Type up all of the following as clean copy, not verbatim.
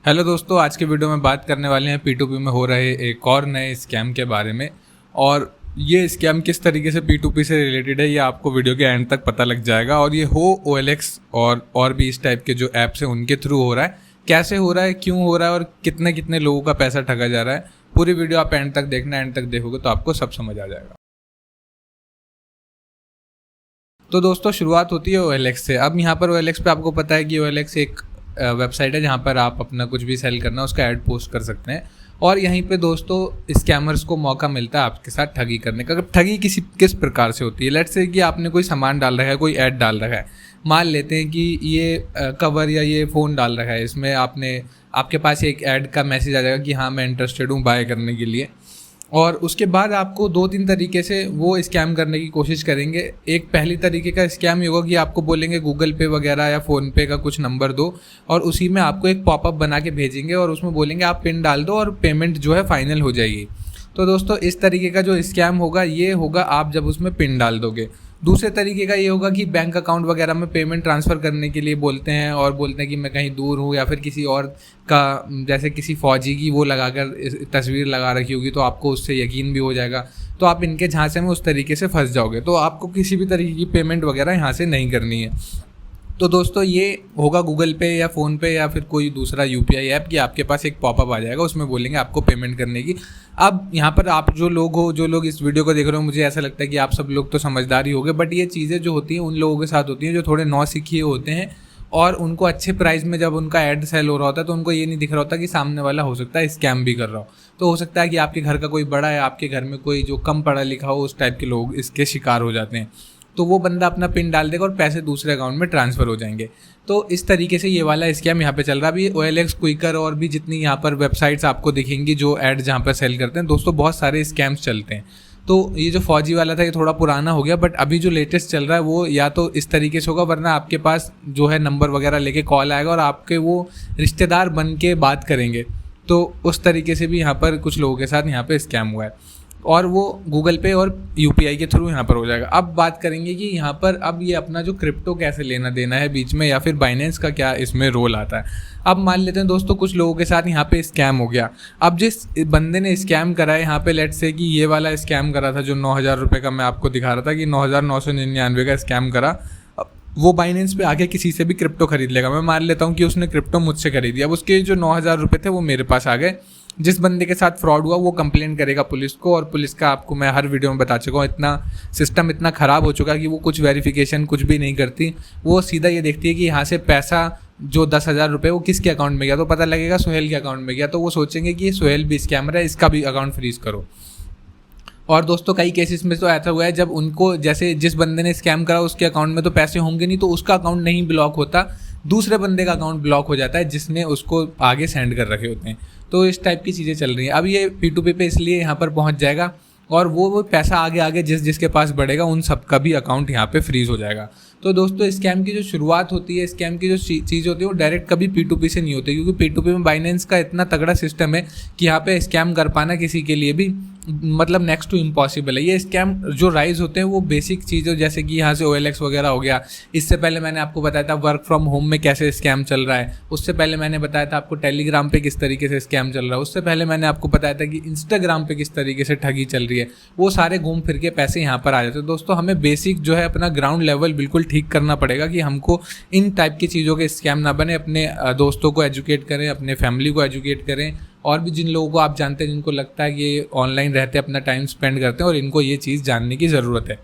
Hello दोस्तों, आज के वीडियो में बात करने वाले हैं P2P में हो रहे एक और नए स्कैम के बारे में। और ये स्कैम किस तरीके से P2P से रिलेटेड है ये आपको वीडियो के एंड तक पता लग जाएगा। और ये हो OLX और भी इस टाइप के जो ऐप्स हैं उनके थ्रू हो रहा है। कैसे हो रहा है, क्यों हो रहा है और कितने कितने लोगों का पैसा ठगा जा रहा है, पूरी वीडियो आप एंड तक देखना। एंड तक देखोगे तो आपको सब समझ आ जाएगा। तो दोस्तों, शुरुआत होती है OLX से। अब यहाँ पर OLX पे आपको पता है कि OLX एक वेबसाइट है जहाँ पर आप अपना कुछ भी सेल करना उसका ऐड पोस्ट कर सकते हैं। और यहीं पे दोस्तों स्कैमर्स को मौका मिलता है आपके साथ ठगी करने का। ठगी किस प्रकार से होती है, लेट्स से कि आपने कोई सामान डाल रखा है, कोई ऐड डाल रखा है। मान लेते हैं कि ये कवर या ये फ़ोन डाल रखा है, इसमें आपके पास एक ऐड का मैसेज आ जाएगा कि हाँ मैं इंटरेस्टेड हूँ बाय करने के लिए। और उसके बाद आपको 2-3 तरीके से वो स्कैम करने की कोशिश करेंगे। एक पहली तरीके का स्कैम ये होगा कि आपको बोलेंगे गूगल पे वगैरह या फ़ोन पे का कुछ नंबर दो, और उसी में आपको एक पॉपअप बना के भेजेंगे और उसमें बोलेंगे आप पिन डाल दो और पेमेंट जो है फाइनल हो जाएगी। तो दोस्तों, इस तरीके का जो स्कैम होगा ये होगा आप जब उसमें पिन डाल दोगे। दूसरे तरीके का ये होगा कि बैंक अकाउंट वगैरह में पेमेंट ट्रांसफ़र करने के लिए बोलते हैं और बोलते हैं कि मैं कहीं दूर हूँ, या फिर किसी और का, जैसे किसी फ़ौजी की वो लगाकर तस्वीर लगा रखी होगी तो आपको उससे यकीन भी हो जाएगा। तो आप इनके झांसे में उस तरीके से फंस जाओगे। तो आपको किसी भी तरीके की पेमेंट वगैरह यहाँ से नहीं करनी है। तो दोस्तों, ये होगा गूगल पे या फ़ोन पे या फिर कोई दूसरा UPI ऐप कि आपके पास एक पॉपअप आ जाएगा, उसमें बोलेंगे आपको पेमेंट करने की। अब यहाँ पर आप जो लोग इस वीडियो को देख रहे हो, मुझे ऐसा लगता है कि आप सब लोग तो समझदार ही होंगे, बट ये चीज़ें जो होती हैं उन लोगों के साथ होती हैं जो थोड़े नौसिखिए होते हैं। और उनको अच्छे प्राइस में जब उनका ऐड सेल हो रहा होता है तो उनको ये नहीं दिख रहा होता कि सामने वाला हो सकता है स्कैम भी कर रहा हो। तो हो सकता है कि आपके घर का कोई बड़ा है, आपके घर में कोई जो कम पढ़ा लिखा हो, उस टाइप के लोग इसके शिकार हो जाते हैं। तो वो बंदा अपना पिन डाल देगा और पैसे दूसरे अकाउंट में ट्रांसफ़र हो जाएंगे। तो इस तरीके से ये वाला स्कैम यहाँ पे चल रहा है। अभी OLX, क्विकर और भी जितनी यहाँ पर वेबसाइट्स आपको दिखेंगी जो ऐड जहाँ पर सेल करते हैं, दोस्तों बहुत सारे स्कैम्स चलते हैं। तो ये जो फौजी वाला था ये थोड़ा पुराना हो गया, बट अभी जो लेटेस्ट चल रहा है वो या तो इस तरीके से होगा, वरना आपके पास जो है नंबर वगैरह लेके कॉल आएगा और आपके वो रिश्तेदार बन के बात करेंगे। तो उस तरीके से भी यहाँ पर कुछ लोगों के साथ यहाँ पे स्कैम हुआ है, और वो गूगल पे और UPI के थ्रू यहाँ पर हो जाएगा। अब बात करेंगे कि यहाँ पर अब ये अपना जो क्रिप्टो कैसे लेना देना है बीच में, या फिर बाइनेंस का क्या इसमें रोल आता है। अब मान लेते हैं दोस्तों कुछ लोगों के साथ यहाँ पे स्कैम हो गया। अब जिस बंदे ने स्कैम करा है यहाँ पे, लेट्स से कि ये वाला स्कैम करा था जो 9,000 रुपये का मैं आपको दिखा रहा था कि 9,999 का स्कैम करा। वो बाइनेंस पे आके किसी से भी क्रिप्टो खरीद लेगा। मैं मान लेता हूँ कि उसने क्रिप्टो मुझसे खरीदी, अब उसके जो 9,000 रुपये थे वो मेरे पास आ गए। जिस बंदे के साथ फ्रॉड हुआ वो कंप्लेंट करेगा पुलिस को, और पुलिस का आपको मैं हर वीडियो में बता चुका हूँ, इतना सिस्टम इतना ख़राब हो चुका है कि वो कुछ वेरिफिकेशन कुछ भी नहीं करती। वो सीधा ये देखती है कि यहाँ से पैसा जो 10,000 रुपये वो किसके अकाउंट में गया, तो पता लगेगा सुहेल के अकाउंट में गया। तो वो सोचेंगे कि ये सुहेल भी स्कैमर है, इसका भी अकाउंट फ्रीज करो। और दोस्तों कई केसेस में तो ऐसा हुआ है जब उनको, जैसे जिस बंदे ने स्कैम करा उसके अकाउंट में तो पैसे होंगे नहीं, तो उसका अकाउंट नहीं ब्लॉक होता, दूसरे बंदे का अकाउंट ब्लॉक हो जाता है जिसने उसको आगे सेंड कर रखे होते हैं। तो इस टाइप की चीज़ें चल रही हैं। अब ये P2P पे इसलिए यहाँ पर पहुँच जाएगा, और वो पैसा आगे आगे जिसके पास बढ़ेगा उन सब का भी अकाउंट यहाँ पे फ्रीज हो जाएगा। तो दोस्तों, स्कैम की जो शुरुआत होती है, स्कैम की जो चीज़ होती है वो डायरेक्ट कभी P2P से नहीं होती, क्योंकि P2P में बाइनेंस का इतना तगड़ा सिस्टम है कि यहाँ पे स्कैम कर पाना किसी के लिए भी मतलब नेक्स्ट टू इम्पॉसिबल है। ये स्कैम जो राइज होते हैं वो बेसिक चीज़ों, जैसे कि यहाँ से OLX वगैरह हो गया। इससे पहले मैंने आपको बताया था वर्क फ्रॉम होम में कैसे स्कैम चल रहा है। उससे पहले मैंने बताया था आपको टेलीग्राम पे किस तरीके से स्कैम चल रहा है। उससे पहले मैंने आपको बताया था कि इंस्टाग्राम पे किस तरीके से ठगी चल रही है। वो सारे घूम फिर के पैसे यहाँ पर आ जाते हैं। दोस्तों, हमें बेसिक जो है अपना ग्राउंड लेवल बिल्कुल ठीक करना पड़ेगा कि हमको इन टाइप की चीज़ों के स्कैम ना बने। अपने दोस्तों को एजुकेट करें, अपने फैमिली को एजुकेट करें, और भी जिन लोगों को आप जानते हैं जिनको लगता है कि ये ऑनलाइन रहते हैं, अपना टाइम स्पेंड करते हैं और इनको ये चीज़ जानने की ज़रूरत है।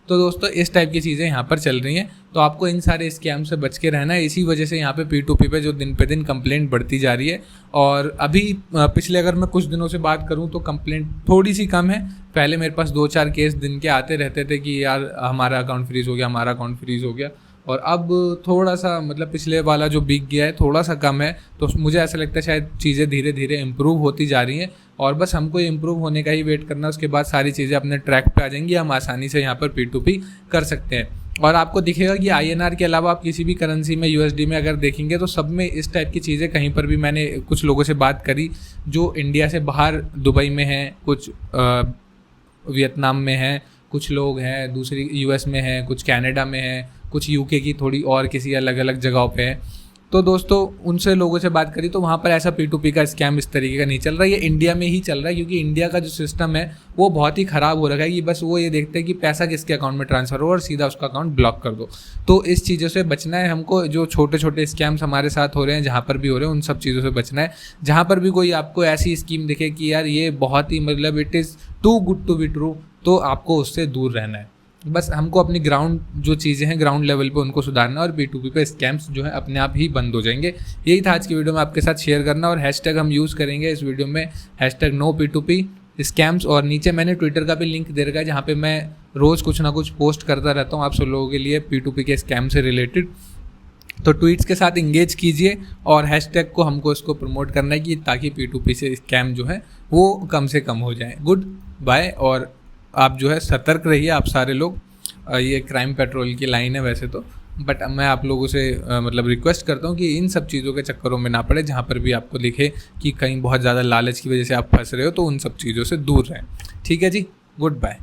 तो दोस्तों, इस टाइप की चीज़ें यहाँ पर चल रही हैं, तो आपको इन सारे स्कैम से बच के रहना है। इसी वजह से यहाँ पे P2P पे जो दिन पे दिन कंप्लेंट बढ़ती जा रही है। और अभी पिछले अगर मैं कुछ दिनों से बात करूँ तो कंप्लेंट थोड़ी सी कम है। पहले मेरे पास 2-4 केस दिन के आते रहते थे कि यार हमारा अकाउंट फ्रीज़ हो गया, हमारा अकाउंट फ्रीज़ हो गया। और अब थोड़ा सा मतलब पिछले वाला जो बिक गया है थोड़ा सा कम है। तो मुझे ऐसा लगता है शायद चीज़ें धीरे धीरे इम्प्रूव होती जा रही हैं, और बस हमको इम्प्रूव होने का ही वेट करना। उसके बाद सारी चीज़ें अपने ट्रैक पे आ जाएंगी, हम आसानी से यहाँ पर P2P कर सकते हैं। और आपको दिखेगा कि INR के अलावा आप किसी भी करेंसी में, USD में अगर देखेंगे तो सब में इस टाइप की चीज़ें, कहीं पर भी मैंने कुछ लोगों से बात करी जो इंडिया से बाहर दुबई में हैं, कुछ वियतनाम में हैं, कुछ लोग हैं दूसरी US में हैं, कुछ कनाडा में हैं, कुछ UK की थोड़ी और किसी अलग अलग जगहों पे हैं। तो दोस्तों उनसे लोगों से बात करी तो वहाँ पर ऐसा P2P का स्कैम इस तरीके का नहीं चल रहा है। ये इंडिया में ही चल रहा है, क्योंकि इंडिया का जो सिस्टम है वो बहुत ही ख़राब हो रखा है कि बस वो ये देखते हैं कि पैसा किसके अकाउंट में ट्रांसफ़र हो और सीधा उसका अकाउंट ब्लॉक कर दो। तो इस चीज़ों से बचना है हमको। जो छोटे छोटे स्कैम्स हमारे साथ हो रहे हैं, जहाँ पर भी हो रहे हैं, उन सब चीज़ों से बचना है। जहाँ पर भी कोई आपको ऐसी स्कीम दिखे कि यार ये बहुत ही मतलब it is too good to be true, तो आपको उससे दूर रहना है। बस हमको अपनी ग्राउंड जो चीज़ें हैं ग्राउंड लेवल पे उनको सुधारना, और P2P पे स्कैम्स जो है अपने आप ही बंद हो जाएंगे। यही था आज की वीडियो में आपके साथ शेयर करना। और हैशटैग हम यूज़ करेंगे इस वीडियो में, हैशटैग नो P2P स्कैम्स। और नीचे मैंने ट्विटर का भी लिंक दे रखा है, जहाँ पे मैं रोज़ कुछ ना कुछ पोस्ट करता रहता हूँ आप सब लोगों के लिए P2P के स्कैम से रिलेटेड। तो ट्वीट्स के साथ इंगेज कीजिए और हैशटैग को हमको इसको प्रमोट करना है कि ताकि P2P से स्कैम जो है वो कम से कम हो जाए। Good bye. और आप जो है सतर्क रहिए आप सारे लोग। ये क्राइम पेट्रोल की लाइन है वैसे तो, बट मैं आप लोगों से मतलब रिक्वेस्ट करता हूँ कि इन सब चीज़ों के चक्करों में ना पड़े। जहाँ पर भी आपको दिखे कि कहीं बहुत ज़्यादा लालच की वजह से आप फंस रहे हो तो उन सब चीज़ों से दूर रहें। ठीक है जी, गुड बाय।